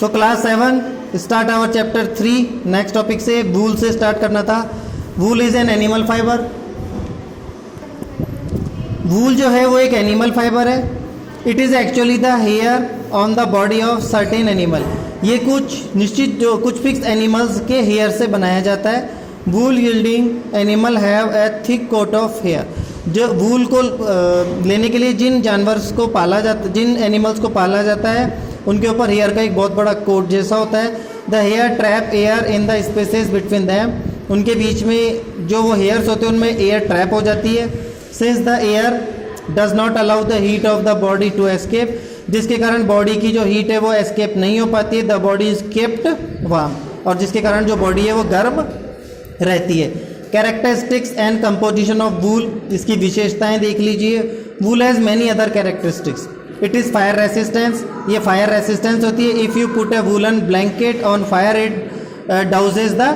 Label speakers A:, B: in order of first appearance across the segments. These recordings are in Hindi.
A: So class 7 start our chapter 3। Next topic से वूल से स्टार्ट करना था। Wool is an animal fibre. Wool जो है वो एक एनिमल फाइबर है। It is actually the hair on the body of certain animal. ये कुछ निश्चित जो कुछ फिक्स एनिमल्स के हेयर से बनाया जाता है। Wool yielding animal have a thick coat of hair. जो वूल को लेने के लिए जिन जानवर्स को पाला जाता, जिन एनिमल्स को पाला जाता है उनके ऊपर हेयर का एक बहुत बड़ा कोट जैसा होता है। The hair trap air in the spaces between them. उनके बीच में जो वो हेयर्स होते हैं उनमें एयर ट्रैप हो जाती है। Since the air does not allow the heat of the body to escape, जिसके कारण बॉडी की जो हीट है वो एस्केप नहीं हो पाती है। The body is kept warm, और जिसके कारण जो बॉडी है वो गर्म रहती है। Characteristics and composition of wool, इसकी विशेषताएं देख लीजिए। Wool has many other characteristics. It is fire resistance, ये फायर रेसिस्टेंस होती है। If you put a woollen blanket on fire it douses the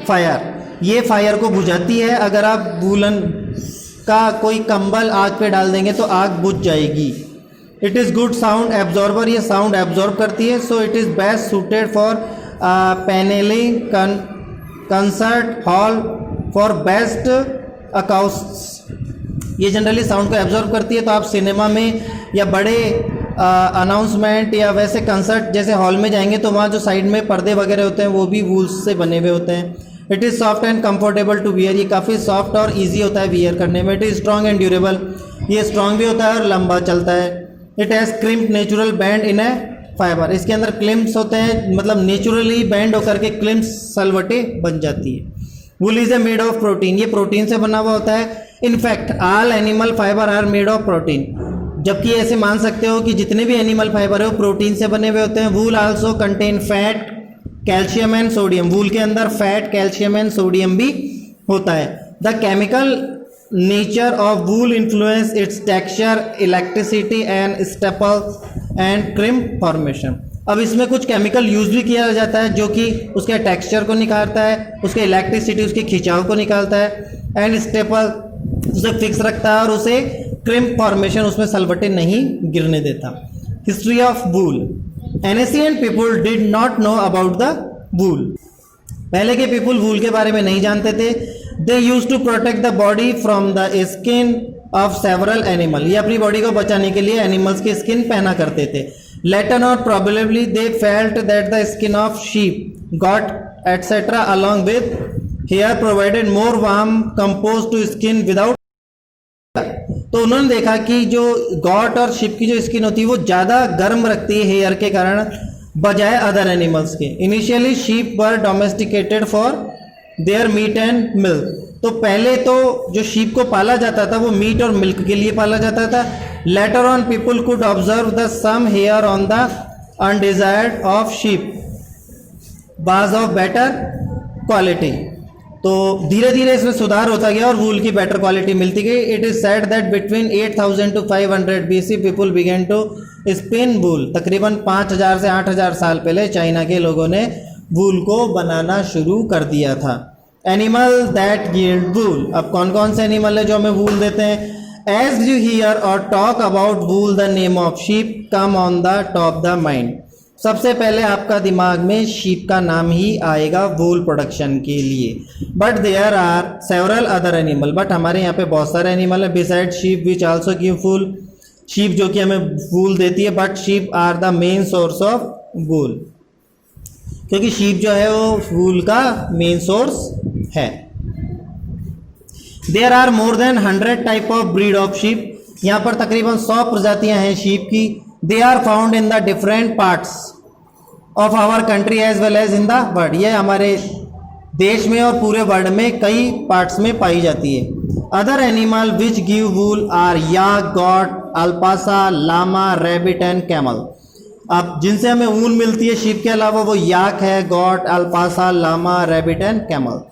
A: fire, ये फायर को बुझाती है। अगर आप वूलन का कोई कंबल आग पे डाल देंगे तो आग बुझ जाएगी। It is good sound absorber, ये साउंड एब्जॉर्ब करती है। So it is best suited for panelling, concert hall, for best acoustics. ये जनरली साउंड को एब्जॉर्ब करती है, तो आप सिनेमा में या बड़े अनाउंसमेंट या वैसे कंसर्ट जैसे हॉल में जाएंगे तो वहाँ जो साइड में पर्दे वगैरह होते हैं वो भी वूल्स से बने हुए होते हैं। It is soft and comfortable to wear, ये काफ़ी सॉफ्ट और इजी होता है वियर करने में। It is strong and durable, ये स्ट्रॉन्ग भी होता है और लंबा चलता है। It has crimp natural band in A fibre, इसके अंदर क्लिम्स होते हैं, मतलब नेचुरली बैंड होकर के क्लिम्स सलवटे बन जाती है। Wool is a made of protein, ये प्रोटीन से बना हुआ होता है। In fact all animal fibre are made of protein, जबकि ऐसे मान सकते हो कि जितने भी एनिमल फाइबर है वो प्रोटीन से बने हुए होते हैं। Wool also contain fat, calcium and sodium, wool के अंदर फैट, कैल्शियम एंड सोडियम भी होता है। The chemical nature of wool influence its texture, electricity and staple and crimp formation. अब इसमें कुछ केमिकल यूज भी किया जाता है जो कि उसके टेक्सचर को निकालता है, उसके इलेक्ट्रिसिटी, उसके खिंचाव को निकालता है, एंड स्टेपल उसे फिक्स रखता है और उसे क्रिम्प फॉर्मेशन, उसमें सलवटे नहीं गिरने देता। History of wool. Ancient people did not know about the वूल। पहले के पीपल वूल के बारे में नहीं जानते थे। They use to protect the body from the skin of several animal, ये अपनी बॉडी को बचाने के लिए एनिमल्स की स्किन पहना करते थे। लेटर और probably they felt that the skin of sheep, got etcetera along with hair provided more warm compose to skin without. तो उन्होंने देखा कि जो गॉट और शिप की जो स्किन होती है वो ज़्यादा गर्म रखती है हेयर के कारण बजाय अदर एनिमल्स के। Initially sheep were domesticated for their meet and milk, तो पहले तो जो शीप को पाला जाता था वो मीट और मिल्क के लिए पाला जाता था। Later on people could observe the some hair on the undesired of sheep was of better quality, तो धीरे धीरे इसमें सुधार होता गया और वूल की बेटर क्वालिटी मिलती गई। It is said that between 8000 to 500 BC people began to spin wool. तकरीबन 5000 से 8000 साल पहले चाइना के लोगों ने वूल को बनाना शुरू कर दिया था। एनिमल दैट यील्ड वूल, अब कौन कौन से एनिमल है जो हमें वूल देते हैं? एज यू हियर और talk about wool the name of sheep come on the top the mind. सबसे पहले आपका दिमाग में शीप का नाम ही आएगा वूल प्रोडक्शन के लिए। But there are several other animal, but हमारे यहाँ पे बहुत सारे एनिमल है beside sheep which also give wool. Sheep जो कि हमें वूल देती है, but sheep are the main source of wool, क्योंकि शीप जो है वो वूल का मेन सोर्स है। There are more than 100 type of breed of sheep, यहाँ पर तकरीबन 100 प्रजातियां हैं शीप की। They are found in the different parts of our country as well as in the world, ये हमारे देश में और पूरे वर्ल्ड में कई पार्ट्स में पाई जाती है। Other animal which give wool are yak, goat, alpaca, llama, rabbit and camel. अब जिनसे हमें ऊन मिलती है शीप के अलावा वो याक है, goat, alpaca, llama, rabbit and camel.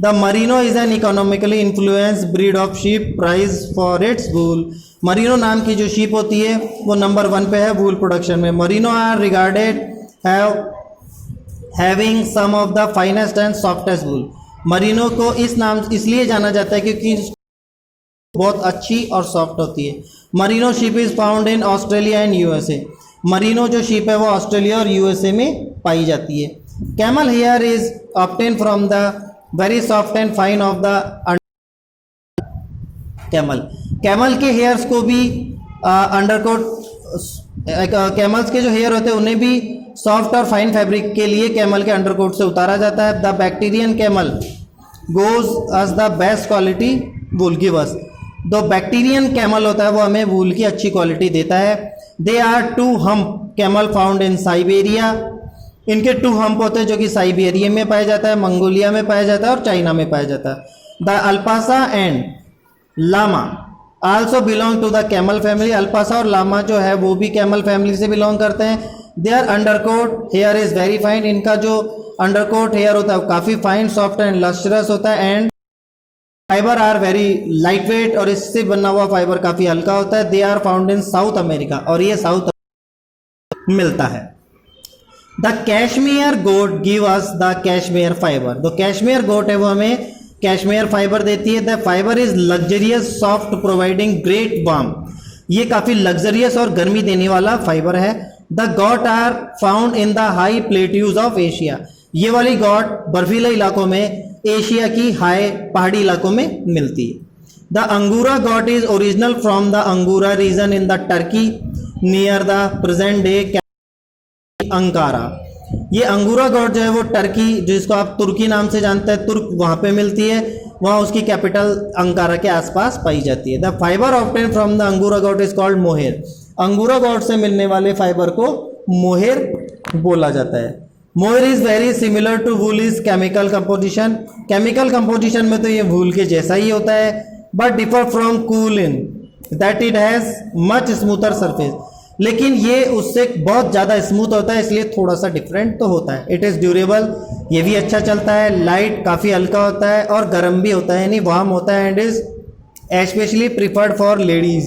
A: The merino is an economically influence breed of sheep, prize for its wool. Merino नाम की जो शीप होती है वो नंबर 1 पे है वूल प्रोडक्शन में। Merino are regarded having some of the finest and softest wool. Merino को इस नाम इसलिए जाना जाता है क्योंकि बहुत अच्छी और सॉफ्ट होती है। Merino sheep is found in Australia and USA. Merino जो शीप है वो ऑस्ट्रेलिया और यूएसए में पाई जाती है। Camel here is obtain from the very soft and fine of the camel के हेयर्स को भी अंडरकोट कैमल्स के जो हेयर होते हैं उन्हें भी सॉफ्ट और फाइन फैब्रिक के लिए कैमल के अंडरकोट से उतारा जाता है। The Bactrian camel goes as the best quality wool give us. जो बैक्टीरियन कैमल होता है वो हमें वूल की अच्छी क्वालिटी देता है। They are two hump camel found in Siberia. इनके टू हम्प होते हैं जो कि साइबेरिया में पाया जाता है, मंगोलिया में पाया जाता है और चाइना में पाया जाता है। The alpaca and llama also belong to the camel family. Alpaca और लामा जो है वो भी कैमल फैमिली से बिलोंग करते हैं। Their undercoat hair is very fine. इनका जो अंडरकोट हेयर होता है वो काफ़ी फाइन, सॉफ्ट एंड लस्ट्रस होता है। And fibre are very light weight, और इससे बना हुआ फाइबर काफ़ी हल्का होता है। They are found in South America, और ये साउथ मिलता है। The cashmere goat give us the cashmere fibre. जो कैशमेयर गोट है वो हमें कैशमेयर फाइबर देती है। The fibre is luxurious soft providing great warm. ये काफ़ी लग्जरियस और गर्मी देने वाला फाइबर है। The goat are found in the high plateaus of Asia. ये वाली गॉट बर्फीले इलाकों में, एशिया की हाई पहाड़ी इलाकों में मिलती है। द अंगूरा goat is original from the Angora region in the Turkey near the present day Ankara. ये अंगूरा गॉट जो है वो टर्की, जिसको आप तुर्की नाम से जानते हैं, तुर्क वहाँ पे मिलती है। वहाँ उसकी कैपिटल अंकारा के आसपास पाई जाती है। The fibre obtain from the अंगूरा goat is called mohair. Angora goat से मिलने वाले फाइबर को मोहेर बोला जाता है। Mohair is very similar to wool is chemical composition. Chemical composition में तो ये वूल के जैसा ही होता है, but differ from cool in that it has much smoother surface. लेकिन ये उससे बहुत ज़्यादा स्मूथ होता है, इसलिए थोड़ा सा डिफरेंट तो होता है। इट इज़ ड्यूरेबल, ये भी अच्छा चलता है। लाइट काफ़ी हल्का होता है और गर्म भी होता है, यानी वार्म होता है। And is especially preferred for ladies.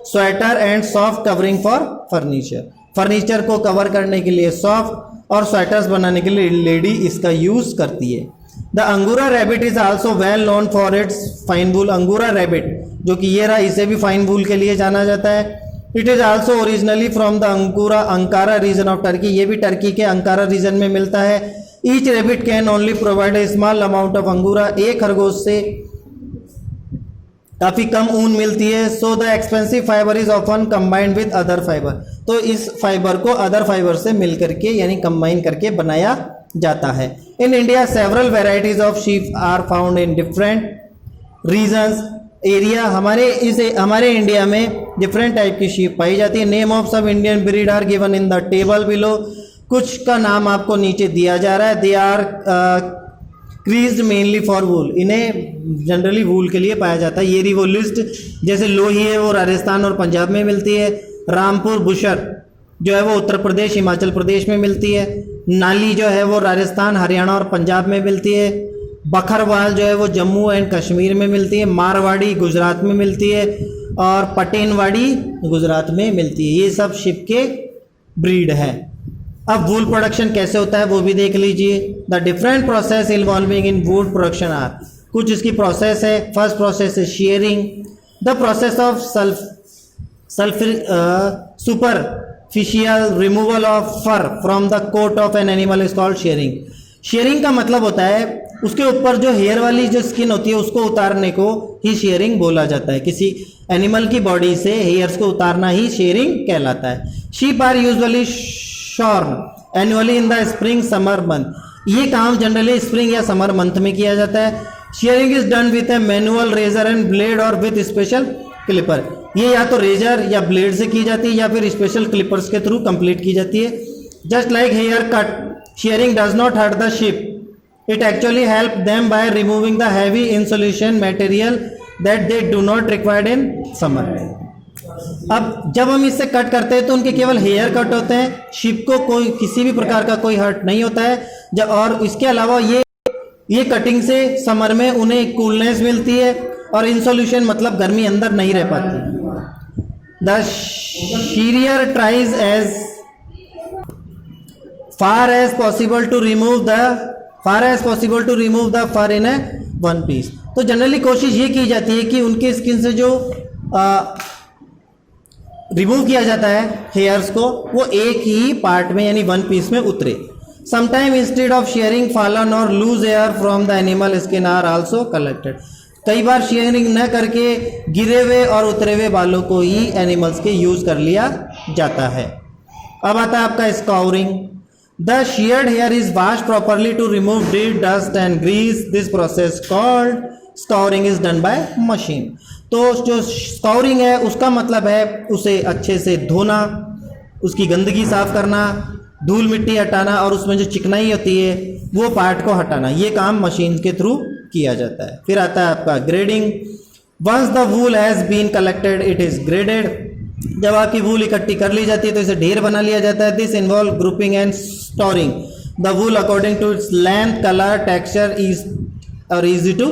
A: Sweater and soft covering for furniture. Furniture को कवर करने के लिए सॉफ्ट और स्वेटर्स बनाने के लिए लेडी इसका यूज़ करती है। The angora rabbit is also well known for its fine wool. Angora rabbit जो कि ये रहा, इसे भी फाइन वूल के लिए जाना जाता है। It is also originally from the Ankara region of Turkey. ये भी टर्की के अंकारा रीजन में मिलता है। Each rabbit can only provide a small amount of Angora. एक खरगोश से काफ़ी कम ऊन मिलती है। So the expensive fibre is often combined with other fibre. तो इस फाइबर को अदर फाइबर से मिल करके यानी कंबाइन करके बनाया जाता है। In India several varieties of sheep are found in different regions area. हमारे इंडिया में डिफरेंट टाइप की शीप पाई जाती है। Name of some Indian breed are given in the table below. कुछ का नाम आपको नीचे दिया जा रहा है। They are creased mainly for wool. इन्हें जनरली वूल के लिए पाया जाता है। ये रही वो लिस्ट, जैसे लोही है वो राजस्थान और पंजाब में मिलती है। रामपुर बुशर जो है वो उत्तर प्रदेश हिमाचल प्रदेश में मिलती है। नाली जो है वो राजस्थान हरियाणा और पंजाब में मिलती है। बखरवाल जो है वो जम्मू एंड कश्मीर में मिलती है। मारवाड़ी गुजरात में मिलती है और पटेनवाड़ी गुजरात में मिलती है। ये सब शिप के ब्रीड है। अब वूल प्रोडक्शन कैसे होता है वो भी देख लीजिए। The different process involving in wool production are. कुछ इसकी प्रोसेस है। फर्स्ट प्रोसेस है shearing. The process of superficial removal of fur from the coat of an animal is called shearing. Shearing का मतलब होता है उसके ऊपर जो हेयर वाली जो स्किन होती है उसको उतारने को ही शेयरिंग बोला जाता है। किसी एनिमल की बॉडी से हेयर्स को उतारना ही शेयरिंग कहलाता है। Sheep are usually shorn annually in the spring summer month. ये काम जनरली स्प्रिंग या समर मंथ में किया जाता है। Shearing is done with a manual razor and blade और विथ स्पेशल क्लिपर। ये या तो रेजर या ब्लेड से की जाती है या फिर स्पेशल क्लिपर्स के थ्रू कंप्लीट की जाती है। Just like hair cut, shearing does not hurt the sheep. It actually helps them by removing the heavy insulation material that they do not require in summer. अब जब हम इससे कट करते हैं तो उनके केवल हेयर कट होते हैं। शीप को कोई किसी भी प्रकार का कोई हर्ट नहीं होता है। और इसके अलावा ये कटिंग से समर में उन्हें कूलनेस मिलती है और इंसोल्यूशन मतलब गर्मी अंदर नहीं रह पाती। The shearer tries as far as possible to remove the fur in a one piece। तो जनरली कोशिश ये की जाती है कि उनके स्किन से जो रिमूव किया जाता है हेयर्स को वो एक ही पार्ट में यानी वन पीस में उतरे। Sometime instead of shearing fallen or loose hair from the animal skin are also collected. कई बार शेयरिंग न करके गिरे हुए और उतरे हुए बालों को ही एनिमल्स के यूज कर लिया जाता है। अब आता है आपका scouring. The sheared hair is washed properly to remove dirt, dust and grease. This process called scouring is done by machine. तो जो स्काउरिंग है उसका मतलब है उसे अच्छे से धोना, उसकी गंदगी साफ करना, धूल मिट्टी हटाना और उसमें जो चिकनाई होती है वो पार्ट को हटाना, ये काम मशीन के थ्रू किया जाता है। फिर आता है आपका grading. Once the wool has been collected it is graded. जब आपकी वूल इकट्ठी कर ली जाती है तो इसे ढेर बना लिया जाता है। This involve grouping and storing the wool according to its length, colour, texture is और इजी टू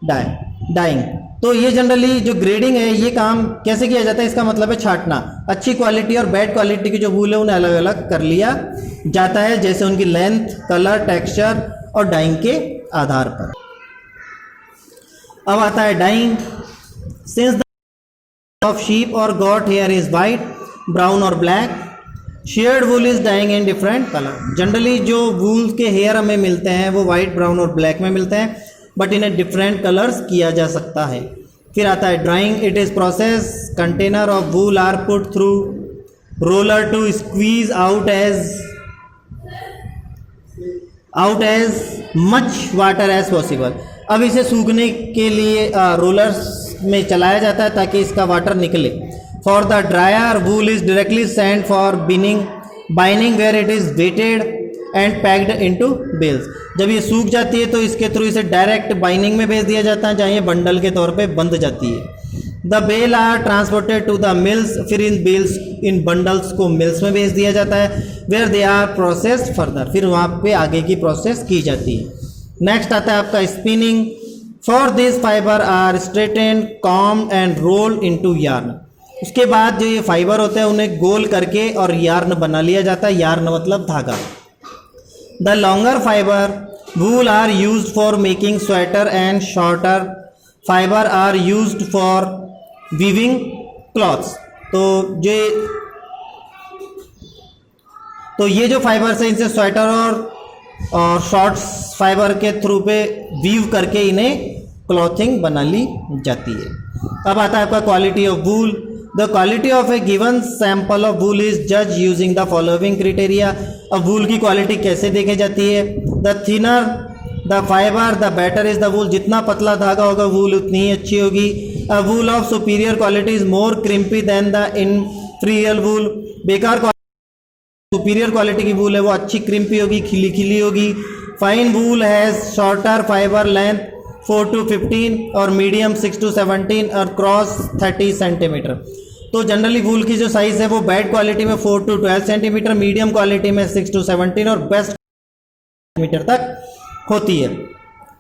A: डाइंग। तो ये जनरली जो ग्रेडिंग है ये काम कैसे किया जाता है, इसका मतलब है छांटना। अच्छी क्वालिटी और बैड क्वालिटी की जो वूल है उन्हें अलग अलग कर लिया जाता है, जैसे उनकी लेंथ, कलर, टेक्सचर और डाइंग के आधार पर। अब आता है dyeing. Since the of sheep or goat hair is white, brown और black, sheared wool is dyeing in different color. Generally जो वूल के हेयर हमें मिलते हैं वो वाइट, ब्राउन और ब्लैक में मिलते हैं, बट इन्हें डिफरेंट कलर्स किया जा सकता है। फिर आता है drying. It is process container of wool are put through roller to squeeze out as much water as possible. अब इसे सूखने के लिए रोलर्स में चलाया जाता है ताकि इसका वाटर निकले। For the dryer wool is directly send for binning where it is weighted and packed into bales. जब ये सूख जाती है तो इसके थ्रू इसे डायरेक्ट बाइनिंग में भेज दिया जाता है जहाँ ये बंडल के तौर पे बंध जाती है। The bale are transported to the mills. फिर इन बंडल्स को मिल्स में भेज दिया जाता है where they are processed further. फिर वहाँ पे आगे की प्रोसेस की जाती है। नेक्स्ट आता है आपका spinning. For this fibre are straightened, combed and rolled into yarn. उसके बाद जो ये फाइबर होते हैं उन्हें गोल करके और यार्न बना लिया जाता है। यार्न मतलब धागा। The longer fibre wool are used for making sweater and shorter fibre are used for weaving clothes. तो ये जो फाइबर्स है इनसे स्वेटर और शॉर्ट्स फाइबर के थ्रू पे वीव करके इन्हें क्लॉथिंग बना ली जाती है। अब आता है आपका quality of wool. The quality of a given sample of wool is जज यूजिंग द फॉलोइंग क्राइटेरिया। अब वूल की क्वालिटी कैसे देखी जाती है? The thinner the fibre the better is the wool. जितना पतला धागा होगा वूल उतनी ही अच्छी होगी। A wool of superior quality is more crimpy than the inferior wool. बेकार सुपीरियर क्वालिटी की वूल है वो अच्छी क्रिम्पी होगी, खिली खिली होगी। Fine wool has shorter fibre length 4 to 15 और मीडियम 6 to 17 और क्रॉस 30 सेंटीमीटर। तो जनरली वूल की जो साइज़ है वो बैड क्वालिटी में 4 to 12 सेंटीमीटर, मीडियम क्वालिटी में 6 to 17 और बेस्ट सेंटीमीटर तक होती है।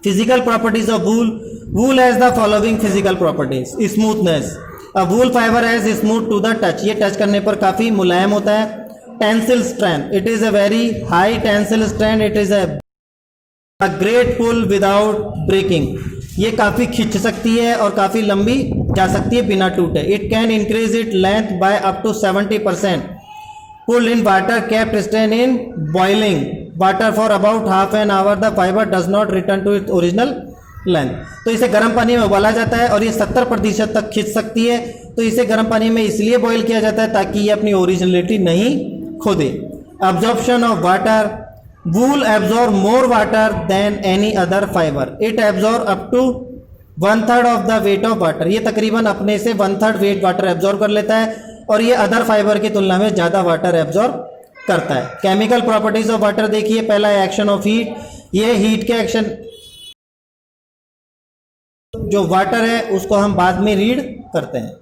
A: Physical properties of wool. Wool has the following physical properties. Smoothness. A wool fibre has smooth to the touch. ये टच करने पर काफ़ी मुलायम होता है। Tensile strength. It is a very high tensile strength. It is a great pull without breaking. ये काफ़ी खिंच सकती है और काफ़ी लंबी जा सकती है बिना टूटे। It can increase it length by up to 70%। Pull in water kept stand in boiling water for about half an hour the fibre does not return to its original length. तो इसे गर्म पानी में उबाला जाता है और ये 70% तक खिंच सकती है। तो इसे गर्म पानी में इसलिए बॉईल किया जाता है ताकि ये अपनी ओरिजिनलिटी नहीं खो दे। Absorption of water. Wool absorb more water than any other fiber. It absorb up to 1/3 of the weight of water. ये तकरीबन अपने से 1/3 वेट वाटर एब्जॉर्ब कर लेता है और ये अदर फाइबर की तुलना में ज़्यादा वाटर एब्जॉर्ब करता है। केमिकल प्रॉपर्टीज ऑफ वाटर देखिए। पहला है एक्शन ऑफ हीट। ये हीट के एक्शन जो वाटर है उसको हम बाद में रीड करते हैं।